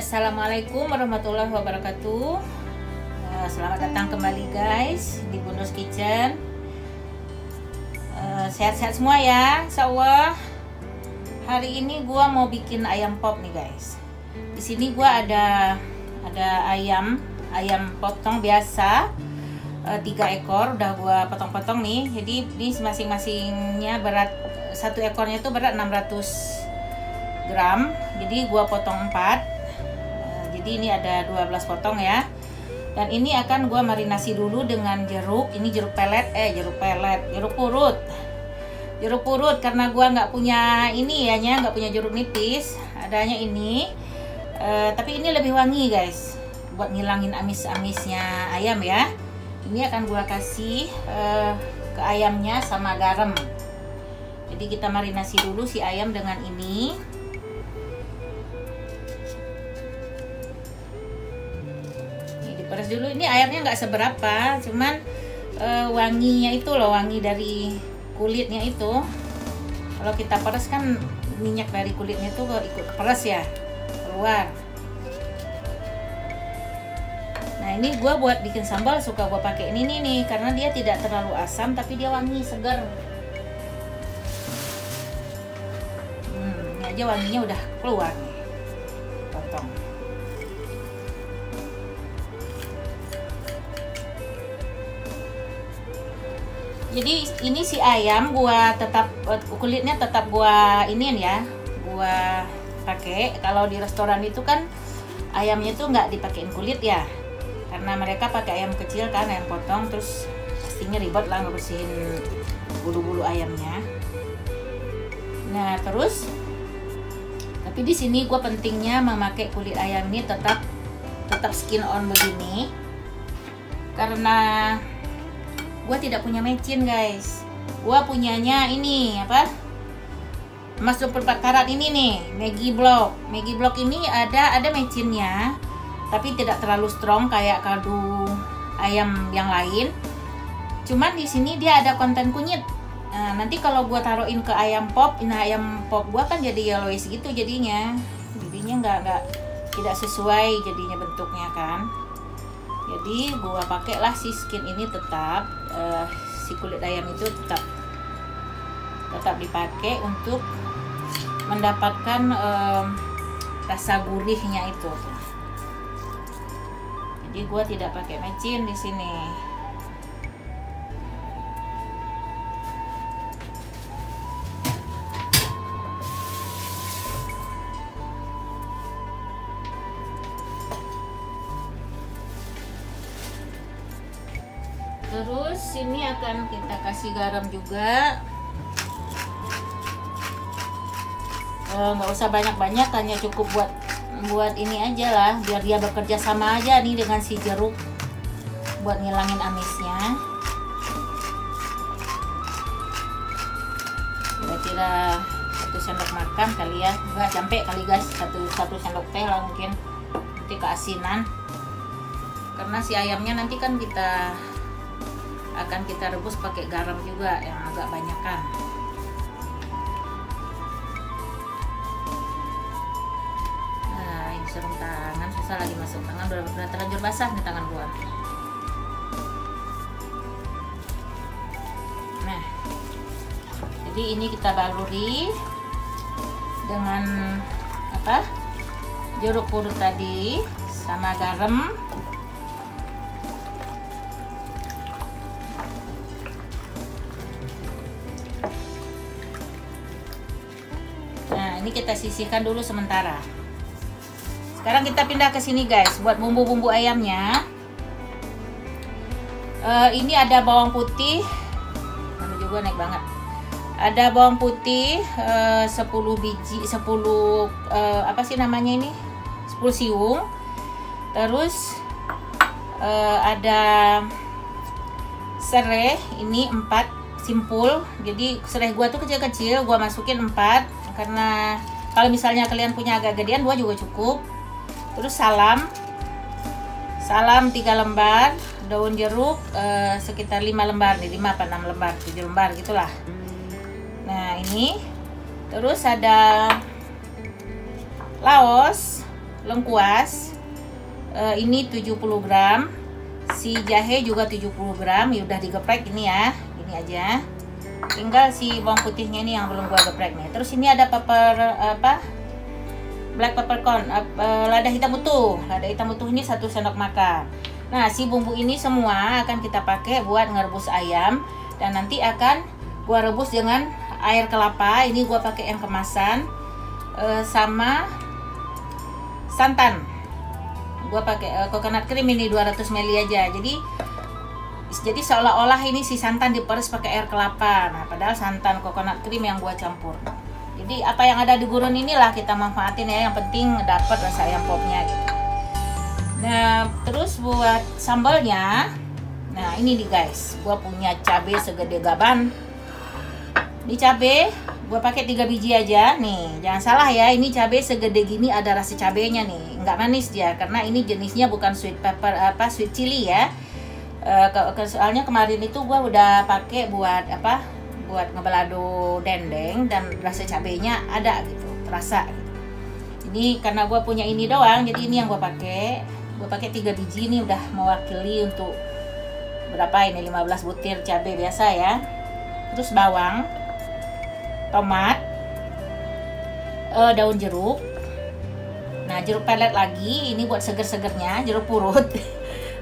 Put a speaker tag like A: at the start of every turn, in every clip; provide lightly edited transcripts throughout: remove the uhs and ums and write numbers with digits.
A: Assalamualaikum warahmatullahi wabarakatuh. Selamat datang kembali guys di Bundus Kitchen. Sehat-sehat semua ya, insyaallah. Hari ini gua mau bikin ayam pop nih guys. Di sini gua ada ayam potong biasa, 3 ekor udah gua potong-potong nih. Jadi ini masing-masingnya berat, satu ekornya itu berat 600 gram. Jadi gua potong 4. Jadi ini ada 12 potong ya. Dan ini akan gua marinasi dulu dengan jeruk. Ini jeruk purut. Jeruk purut karena gua nggak punya ini ya, nggak punya jeruk nipis. Adanya ini. Tapi ini lebih wangi guys. Buat ngilangin amis-amisnya ayam ya. Ini akan gua kasih ke ayamnya sama garam. Jadi kita marinasi dulu si ayam dengan ini. Peres dulu. Ini airnya nggak seberapa, cuman wanginya itu loh, wangi dari kulitnya itu. Kalau kita peres kan minyak dari kulitnya itu ikut peres ya, keluar. Nah ini gue buat bikin sambal suka gue pakai ini nih, karena dia tidak terlalu asam tapi dia wangi, segar. Ini aja wanginya udah keluar nih. Potong. Jadi ini si ayam gua tetap kulitnya tetap gua iniin ya, gua pakai. Kalau di restoran itu kan ayamnya tuh nggak dipakein kulit ya, karena mereka pakai ayam kecil kan, ayam potong, terus pastinya ribet lah ngebersihin bulu-bulu ayamnya. Nah terus, tapi di sini gua pentingnya memakai kulit ayam ini tetap skin on begini, karena gue tidak punya mecin guys. Gue punyanya ini apa, Mas 24 karat ini nih, Maggi Block ini ada mecinnya, tapi tidak terlalu strong kayak kaldu ayam yang lain. Cuman di sini dia ada konten kunyit. Nah, nanti kalau gue taruhin ke ayam pop, nah ayam pop gue kan jadi yellowish gitu jadinya nggak tidak sesuai jadinya bentuknya kan. Jadi gua pakailah si skin ini tetap, si kulit ayam itu tetap dipakai untuk mendapatkan rasa gurihnya itu. Jadi gua tidak pakai mecin di sini. Terus ini akan kita kasih garam juga. Nggak usah banyak-banyak, hanya cukup buat ini aja lah, biar dia bekerja sama aja nih dengan si jeruk buat ngilangin amisnya. Kira-kira 1 sendok makan kali ya, nggak sampai kali guys, satu sendok teh lah mungkin, nanti keasinan. Karena si ayamnya nanti kan akan kita rebus pakai garam juga yang agak banyakan. Nah ini sarung tangan susah lagi masuk tangan, udah terlanjur basah nih tangan gua. Nah jadi ini kita baluri dengan apa, jeruk purut tadi sama garam. Ini kita sisihkan dulu sementara. Sekarang kita pindah ke sini guys, buat bumbu-bumbu ayamnya. Ini ada bawang putih, mana juga naik banget. Ada bawang putih 10 biji, 10 apa sih namanya ini, 10 siung. Terus ada serai, ini 4 simpul. Jadi serai gua tuh kecil-kecil, gua masukin 4. Karena kalau misalnya kalian punya agak gedean 2 juga cukup. Terus salam 3 lembar, daun jeruk sekitar 5 lembar nih, 5 apa 6 lembar, 7 lembar gitulah. Nah ini terus ada laos lengkuas ini 70 gram, si jahe juga 70 gram, ya udah digeprek ini ya, ini aja. Tinggal si bawang putihnya ini yang belum gua geprek nih. Terus ini ada black peppercorn, lada hitam utuh. Lada hitam utuh ini 1 sendok makan. Nah, si bumbu ini semua akan kita pakai buat ngerebus ayam, dan nanti akan gua rebus dengan air kelapa. Ini gua pakai yang kemasan, sama santan. Gua pakai coconut cream ini 200 ml aja. Jadi seolah-olah ini si santan diperes pakai air kelapa. Nah, padahal santan coconut cream yang gua campur. Jadi apa yang ada di gurun inilah kita manfaatin ya. Yang penting dapat rasa ayam popnya gitu. Nah, terus buat sambalnya, nah ini nih guys, gua punya cabai segede gaban. Di cabai gua pakai 3 biji aja nih. Jangan salah ya, ini cabai segede gini ada rasa cabenya nih, nggak manis dia karena ini jenisnya bukan sweet pepper, sweet chili ya. Soalnya kemarin itu gua udah pakai buat ngebalado dendeng, dan rasa cabenya ada gitu, terasa gitu. Ini karena gua punya ini doang, jadi ini yang gua pakai 3 biji. Ini udah mewakili untuk berapa ini, 15 butir cabai biasa ya. Terus bawang, tomat, daun jeruk. Nah, jeruk pelet lagi, ini buat seger-segernya, jeruk purut.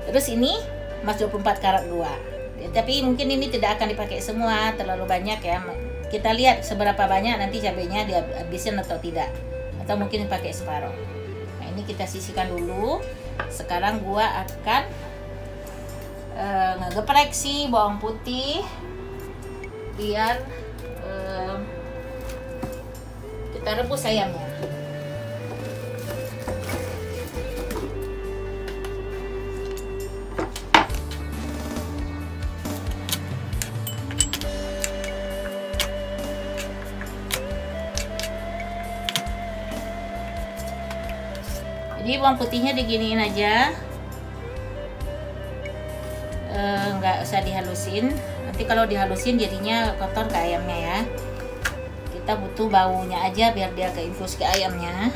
A: Terus ini emas 24 karat 2. Tapi mungkin ini tidak akan dipakai semua, terlalu banyak ya. Kita lihat seberapa banyak nanti cabenya dihabisin atau tidak. Atau mungkin dipakai separuh. Nah, ini kita sisihkan dulu. Sekarang gua akan ngegeprek si bawang putih biar kita rebus ayamnya. Jadi bawang putihnya diginiin aja, nggak usah dihalusin. Nanti kalau dihalusin jadinya kotor ke ayamnya ya. Kita butuh baunya aja biar dia keinfus ke ayamnya.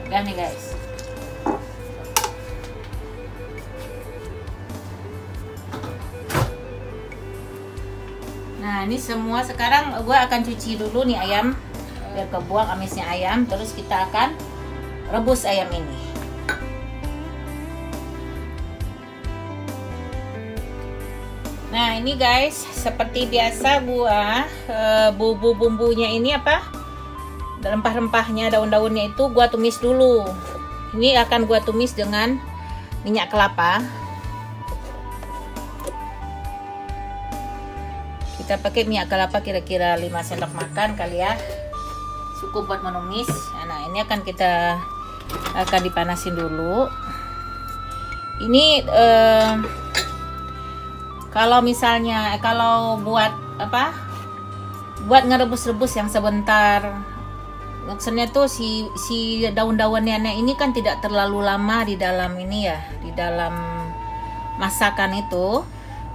A: Udah nih guys. Nah, ini semua sekarang gue akan cuci dulu nih ayam biar kebuang amisnya ayam. Terus kita akan rebus ayam ini. Nah, ini guys, seperti biasa gue bumbu-bumbunya ini rempah-rempahnya, daun-daunnya itu gue tumis dulu. Ini akan gue tumis dengan minyak kelapa. Kita pakai minyak kelapa kira-kira 5 sendok makan kali ya, cukup buat menumis. Nah, ini akan dipanasin dulu. Ini kalau misalnya buat ngerebus-rebus yang sebentar, maksudnya tuh si daun-daunnya ini kan tidak terlalu lama di dalam ini ya, di dalam masakan itu.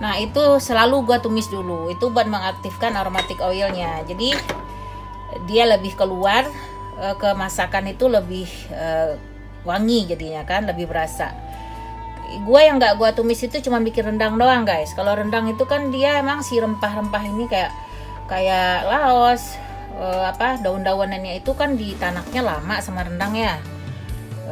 A: Nah, itu selalu gua tumis dulu. Itu buat mengaktifkan aromatic oilnya. Jadi dia lebih keluar ke masakan itu lebih wangi jadinya kan, lebih berasa. Gua yang nggak gua tumis itu cuma bikin rendang doang guys. Kalau rendang itu kan dia emang si rempah-rempah ini kayak laos, daun-daunannya itu kan ditanaknya lama sama rendang ya.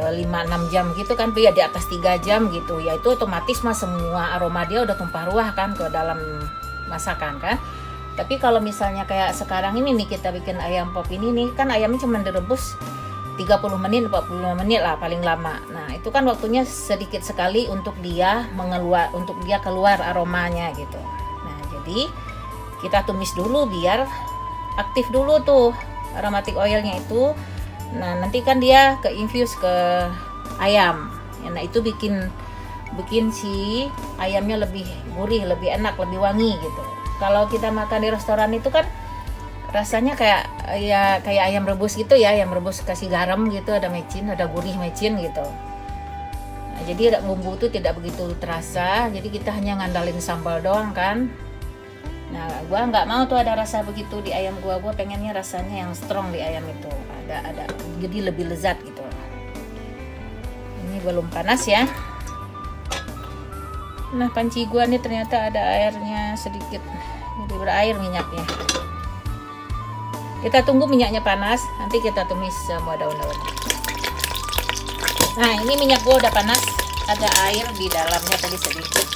A: 5-6 jam gitu kan, ya di atas 3 jam gitu ya, itu otomatis mah semua aroma dia udah tumpah ruah kan ke dalam masakan kan. Tapi kalau misalnya kayak sekarang ini nih kita bikin ayam pop ini nih kan, ayamnya cuma direbus 30 menit 45 menit lah paling lama. Nah, itu kan waktunya sedikit sekali untuk dia keluar aromanya gitu. Nah, jadi kita tumis dulu biar aktif dulu tuh aromatic oilnya itu. Nah, nanti kan dia ke-infuse ke ayam. Ya, nah, itu bikin si ayamnya lebih gurih, lebih enak, lebih wangi gitu. Kalau kita makan di restoran itu kan rasanya kayak ayam rebus gitu ya, ayam rebus kasih garam gitu, ada mecin, ada gurih mecin gitu. Nah, jadi bumbu itu tidak begitu terasa, jadi kita hanya ngandalin sambal doang kan. Nah, gua nggak mau tuh ada rasa begitu di ayam gua pengennya rasanya yang strong di ayam itu, ada jadi lebih lezat gitu. Ini belum panas ya. Nah, panci gua nih ternyata ada airnya sedikit, jadi berair minyaknya. Kita tunggu minyaknya panas, nanti kita tumis semua daun-daun. Nah, ini minyak gua udah panas, ada air di dalamnya tadi sedikit.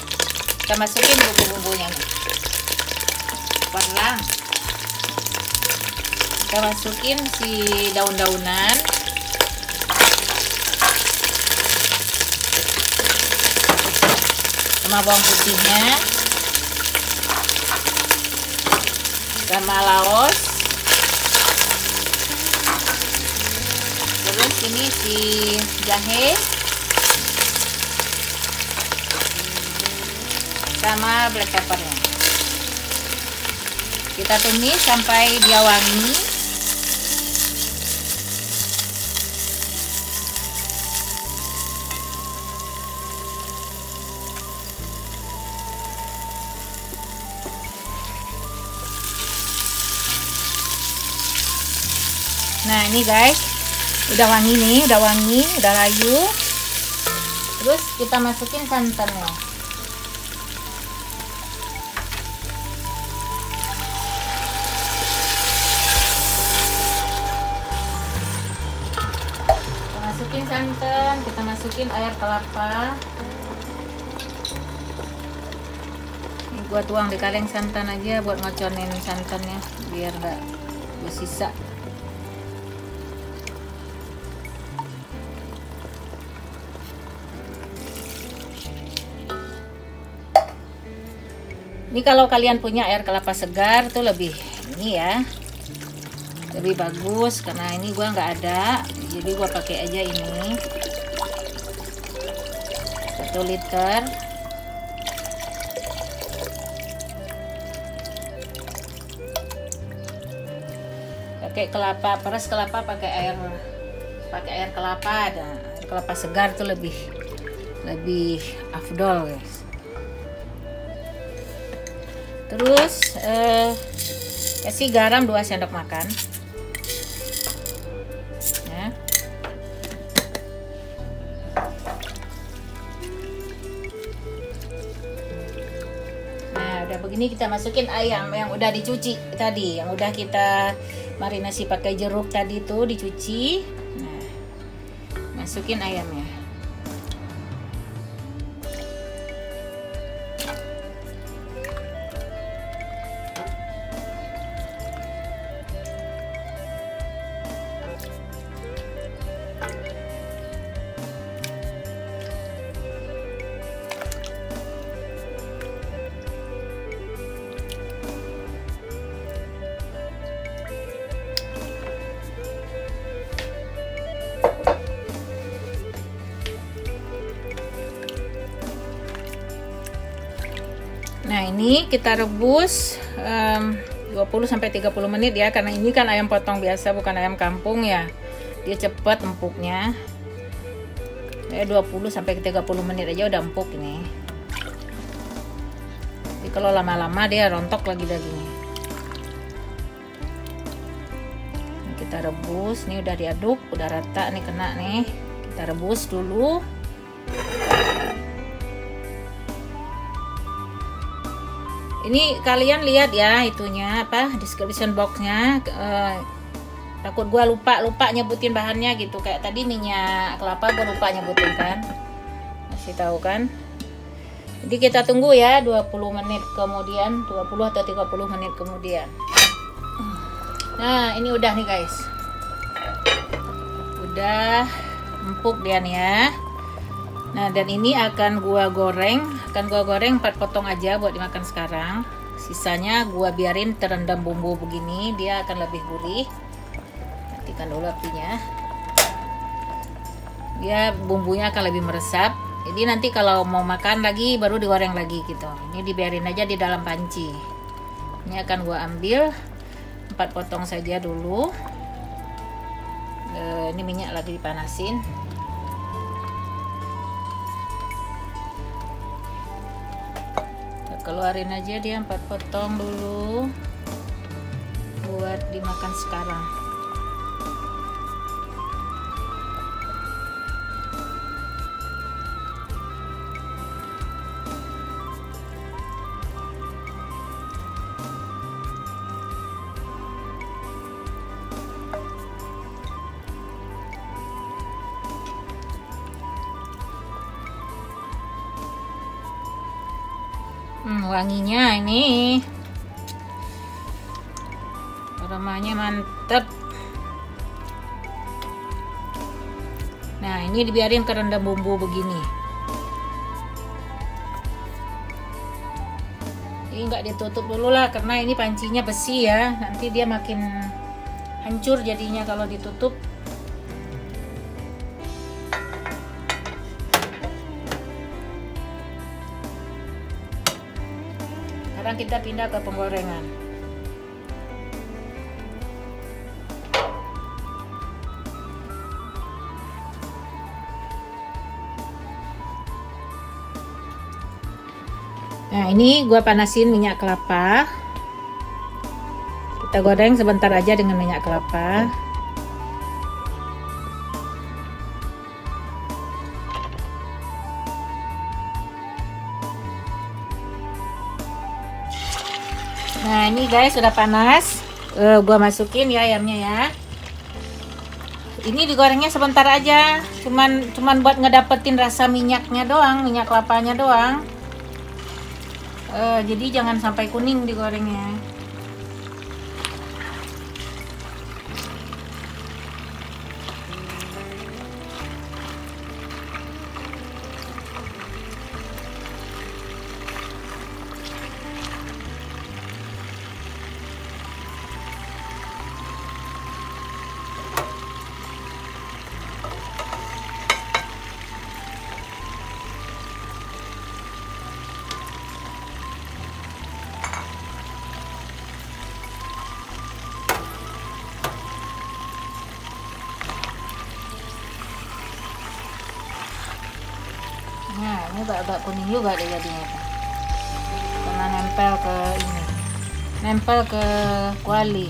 A: Kita masukin bumbu-bumbunya nih. Perlang. Kita masukin si daun-daunan. Sama bawang putihnya. Sama laos. Terus ini si jahe sama black peppernya. Kita tumis sampai dia wangi. Nah, ini guys, udah wangi nih, udah wangi, udah layu. Terus kita masukin santannya. Kita masukin santan, kita masukin air kelapa. Ini gua tuang di kaleng santan aja buat ngoconin santannya biar nggak bersisa. Ini kalau kalian punya air kelapa segar tuh lebih ini ya, lebih bagus, karena ini gua nggak ada, jadi gua pakai aja ini 1 liter. Pakai kelapa, peres kelapa, pakai air kelapa. Nah, air kelapa segar tuh lebih afdol guys. Terus kasih garam 2 sendok makan ya. Nah, udah begini kita masukin ayam yang udah dicuci tadi, yang udah kita marinasi pakai jeruk tadi tuh dicuci. Nah, masukin ayamnya. Nah, ini kita rebus 20-30 menit ya, karena ini kan ayam potong biasa, bukan ayam kampung ya. Dia cepat empuknya. 20-30 menit aja udah empuk ini. Jadi kalau lama-lama dia rontok lagi dagingnya. Ini kita rebus, nih udah diaduk, udah rata nih, kena nih. Kita rebus dulu. Ini kalian lihat ya itunya apa, description boxnya. Takut gua lupa nyebutin bahannya gitu, kayak tadi minyak kelapa gua lupa nyebutin kan, masih tahu kan. Jadi kita tunggu ya 20 menit kemudian, 20 atau 30 menit kemudian. Nah, ini udah nih guys, udah empuk dia nih ya. Nah, dan ini akan gua goreng 4 potong aja buat dimakan sekarang. Sisanya gua biarin terendam bumbu begini, dia akan lebih gurih. Matikan dulu apinya. Dia bumbunya akan lebih meresap. Jadi nanti kalau mau makan lagi baru digoreng lagi gitu. Ini dibiarin aja di dalam panci. Ini akan gua ambil 4 potong saja dulu. Ini minyak lagi dipanasin. keluarin aja dia 4 potong dulu buat dimakan sekarang. Wanginya ini, aromanya mantep. Nah, ini dibiarin kerendam bumbu begini. Ini nggak ditutup dulu lah, karena ini pancinya besi ya. Nanti dia makin hancur jadinya kalau ditutup. Sekarang kita pindah ke penggorengan. Nah, ini gua panasin minyak kelapa. Kita goreng sebentar aja dengan minyak kelapa. Nah, ini guys sudah panas. Gua masukin ya ayamnya ya. Ini digorengnya sebentar aja. Cuman buat ngedapetin rasa minyaknya doang, minyak kelapanya doang. Jadi jangan sampai kuning digorengnya. Nah, ini agak kuning juga deh jadinya, karena nempel ke ini, nempel ke kuali.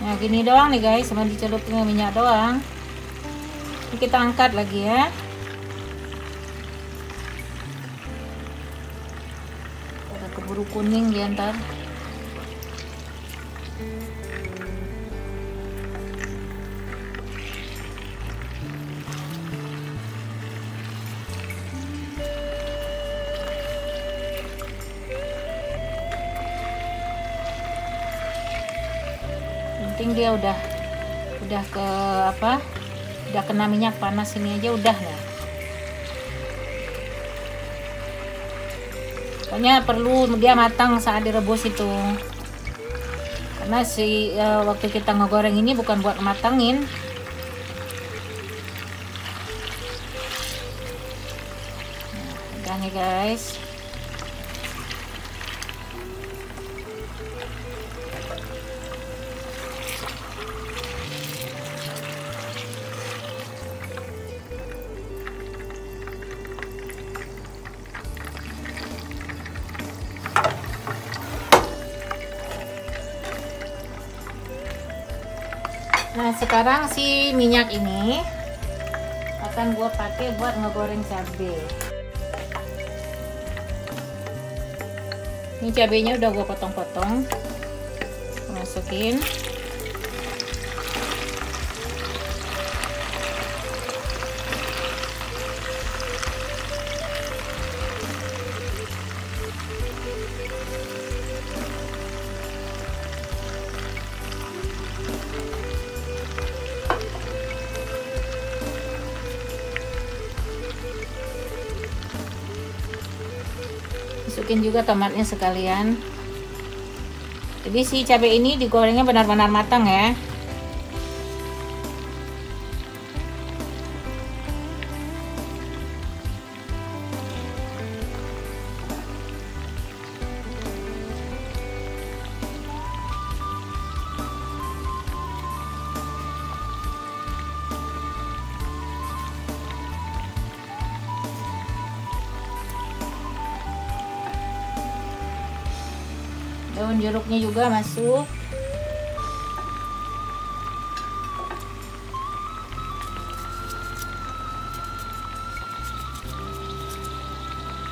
A: Nah, gini doang nih guys, cuma dicelupin minyak doang. Ini kita angkat lagi ya. Udah keburu kuning dia ntar. Penting dia udah ke apa, udah kena minyak panas ini aja udah ya. Pokoknya perlu dia matang saat direbus itu, karena waktu kita ngegoreng ini bukan buat matangin. Nah, udah nih guys. Nah, sekarang si minyak ini akan gua pakai buat ngegoreng cabai. Ini cabenya udah gua potong-potong, masukin. Masukin juga tomatnya sekalian. Jadi si cabai ini digorengnya benar-benar matang ya. Daun jeruknya juga masuk.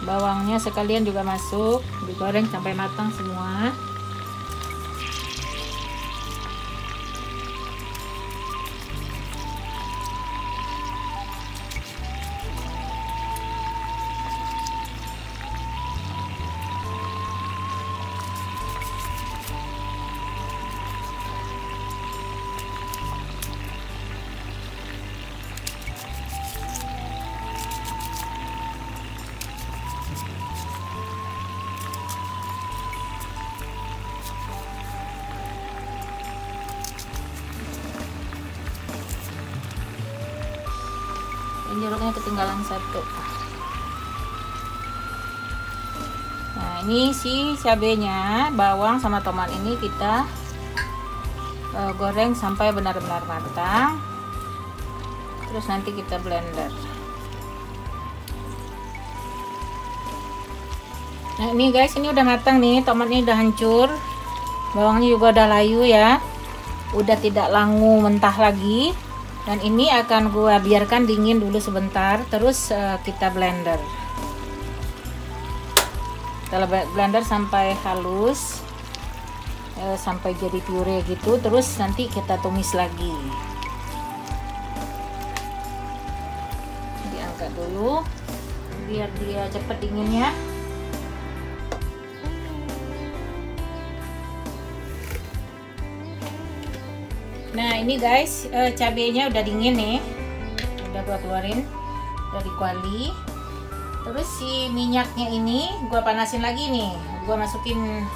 A: Bawangnya sekalian juga masuk, digoreng sampai matang semua. Jeruknya ketinggalan satu. Nah, ini si cabenya, bawang sama tomat ini kita goreng sampai benar-benar matang. Terus nanti kita blender. Nah, ini guys, ini udah matang nih, tomatnya udah hancur. Bawangnya juga udah layu ya. Udah tidak langu mentah lagi. Dan ini akan gua biarkan dingin dulu sebentar, terus kita blender. Kita blender sampai halus, sampai jadi puree gitu, terus nanti kita tumis lagi. Diangkat dulu biar dia cepet dinginnya. Nah, ini guys, cabenya udah dingin nih, udah gua keluarin dari kuali. Terus si minyaknya ini gua panasin lagi nih, gua masukin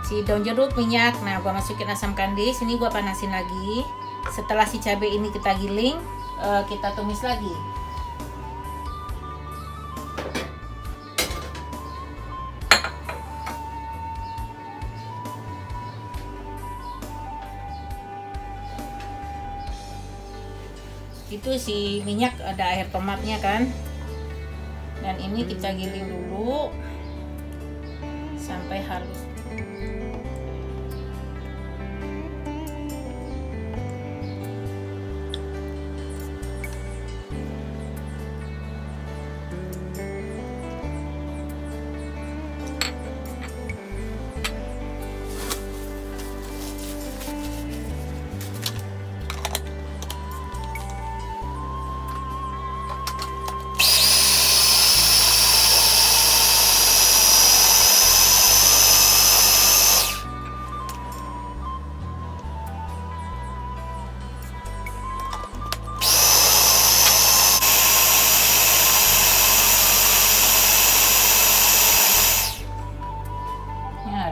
A: si daun jeruk, minyak. Nah, gua masukin asam kandis, ini gua panasin lagi. Setelah si cabai ini kita giling, kita tumis lagi. Itu si minyak ada air tomatnya kan, dan ini kita giling dulu sampai halus.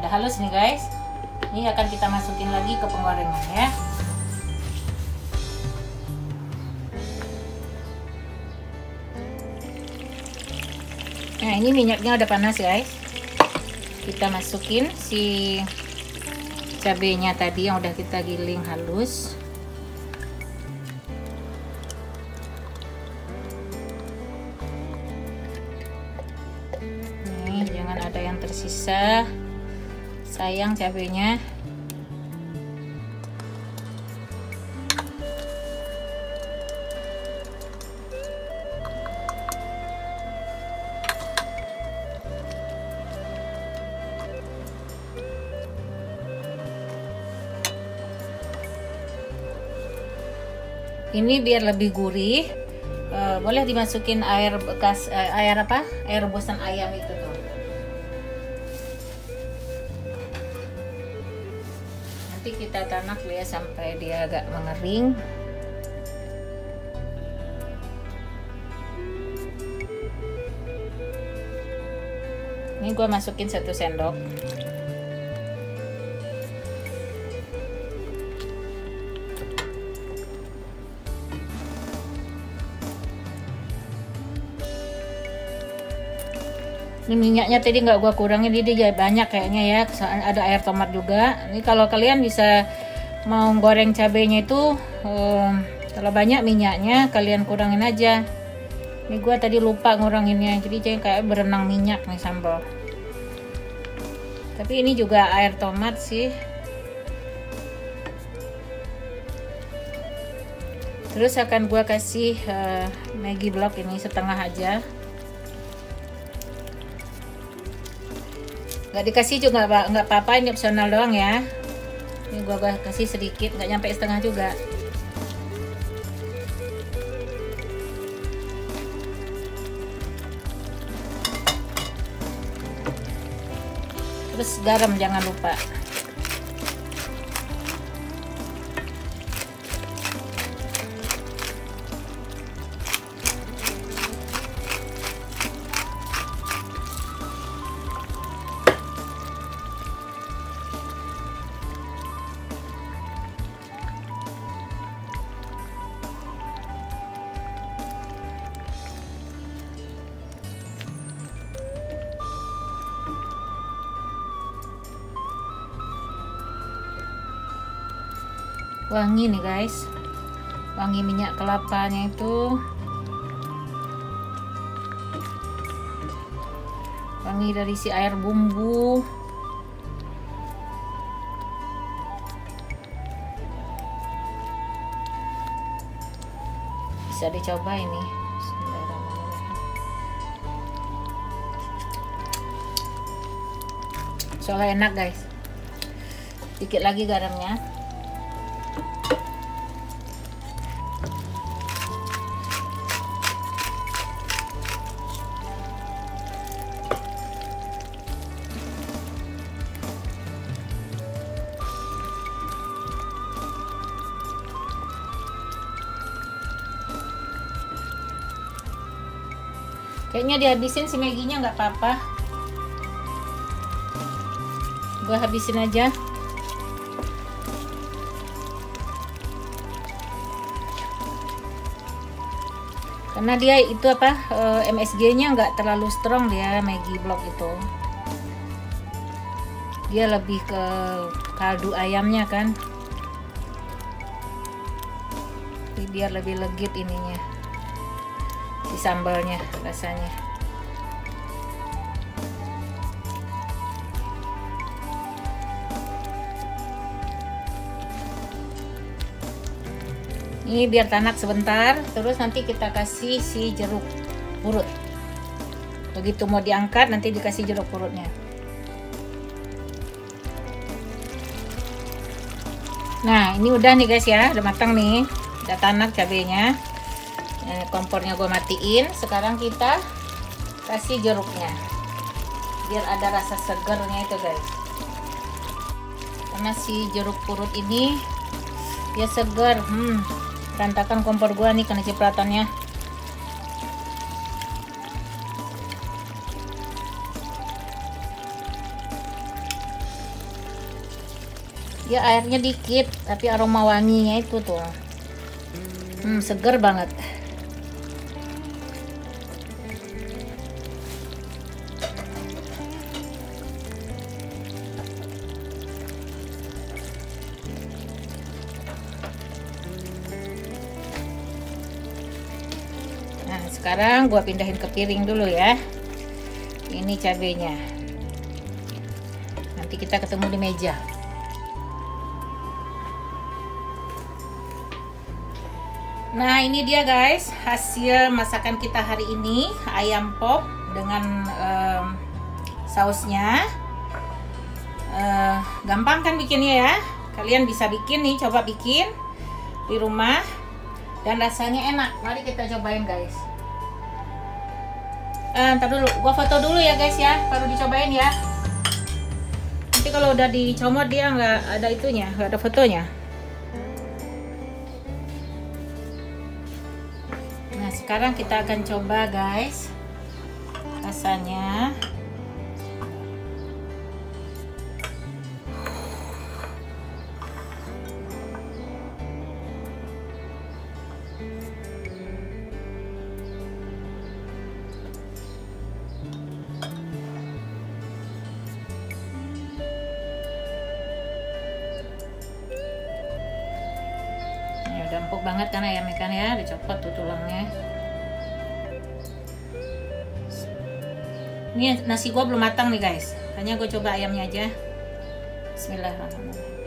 A: Halus nih guys, ini akan kita masukin lagi ke penggorengan ya. Nah, ini minyaknya udah panas guys, kita masukin si cabenya tadi yang udah kita giling halus. Nih, jangan ada yang tersisa, sayang cabenya. Ini biar lebih gurih, boleh dimasukin air bekas, air rebusan ayam itu tuh. Nanti kita tanak ya sampai dia agak mengering. Ini gue masukin 1 sendok. Ini minyaknya tadi nggak gua kurangin, jadi banyak kayaknya ya, ada air tomat juga. Ini kalau kalian bisa mau goreng cabenya itu, kalau banyak minyaknya kalian kurangin aja. Ini gua tadi lupa nguranginnya, jadi kayak berenang minyak nih sambal. Tapi ini juga air tomat sih. Terus akan gua kasih Maggi block ini setengah aja. Nggak dikasih juga nggak apa-apa, ini opsional doang ya. Ini gua kasih sedikit, nggak nyampe setengah juga. Terus garam jangan lupa. Wangi nih guys, wangi minyak kelapanya itu, wangi dari si air bumbu. Bisa dicoba ini. Soalnya enak guys. Dikit lagi garamnya. Kayaknya dihabisin si Magginya, nggak apa-apa. Gue habisin aja. Karena dia itu apa, MSG-nya nggak terlalu strong dia, Maggi block itu. Dia lebih ke kaldu ayamnya kan. Jadi biar lebih legit ininya. Si sambalnya rasanya. Ini biar tanak sebentar, terus nanti kita kasih si jeruk purut. Begitu mau diangkat nanti dikasih jeruk purutnya. Nah, ini udah nih guys ya, udah matang nih. Udah tanak cabenya. Kompornya gue matiin. Sekarang kita kasih jeruknya biar ada rasa segernya itu guys, karena si jeruk purut ini dia seger. Berantakan kompor gue nih karena cipratannya. Ya airnya dikit tapi aroma wanginya itu tuh seger banget. Nah sekarang gua pindahin ke piring dulu ya. Ini cabenya. Nanti kita ketemu di meja. Nah ini dia guys hasil masakan kita hari ini, ayam pop dengan sausnya. Gampang kan bikinnya ya, kalian bisa bikin nih, coba bikin di rumah dan rasanya enak. Mari kita cobain guys. Ntar dulu, gua foto dulu ya guys ya, baru dicobain ya. Nanti kalau udah dicomot dia nggak ada itunya, nggak ada fotonya. Nah sekarang kita akan coba guys rasanya. Udah empuk banget kan ayam ikan ya, dicopot tuh tulangnya. Ini nasi gua belum matang nih guys, Makanya gue coba ayamnya aja. Bismillahirrahmanirrahim.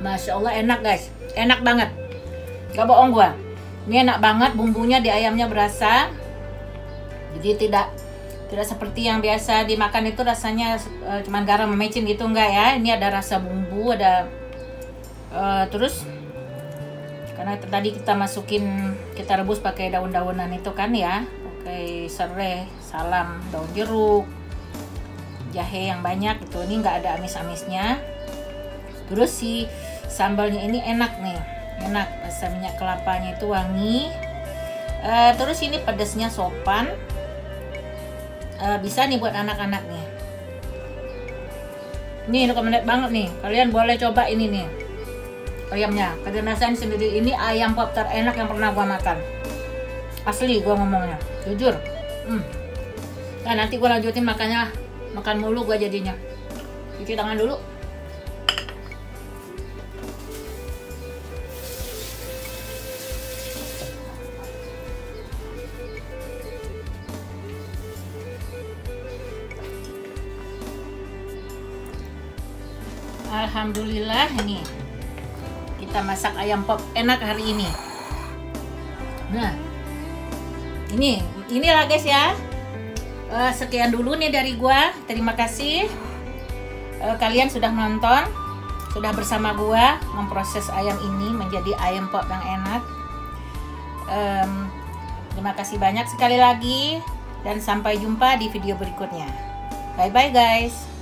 A: Masya Allah, enak guys, enak banget, gak bohong gua. Ini enak banget, bumbunya di ayamnya berasa. Jadi tidak seperti yang biasa dimakan itu rasanya cuman garam sama micin gitu, enggak ya. Ini ada rasa bumbu, ada terus karena tadi kita rebus pakai daun-daunan itu kan ya, pakai serai, salam, daun jeruk, jahe yang banyak itu. Ini nggak ada amis-amisnya. Terus si sambalnya ini enak nih, enak, rasa minyak kelapanya itu wangi. Terus ini pedasnya sopan, bisa nih buat anak-anak nih. Ini recommended banget nih, kalian boleh coba ini nih ayamnya. Kalian rasain sendiri, ini ayam pop terenak yang pernah gua makan. Asli gua ngomongnya, jujur. Nah nanti gua lanjutin makannya, makan mulu gua jadinya. Cuci tangan dulu. Alhamdulillah, ini kita masak ayam pop enak hari ini. Nah, inilah guys ya. Sekian dulu nih dari gua. Terima kasih kalian sudah nonton, sudah bersama gua memproses ayam ini menjadi ayam pop yang enak. Terima kasih banyak sekali lagi dan sampai jumpa di video berikutnya. Bye bye guys.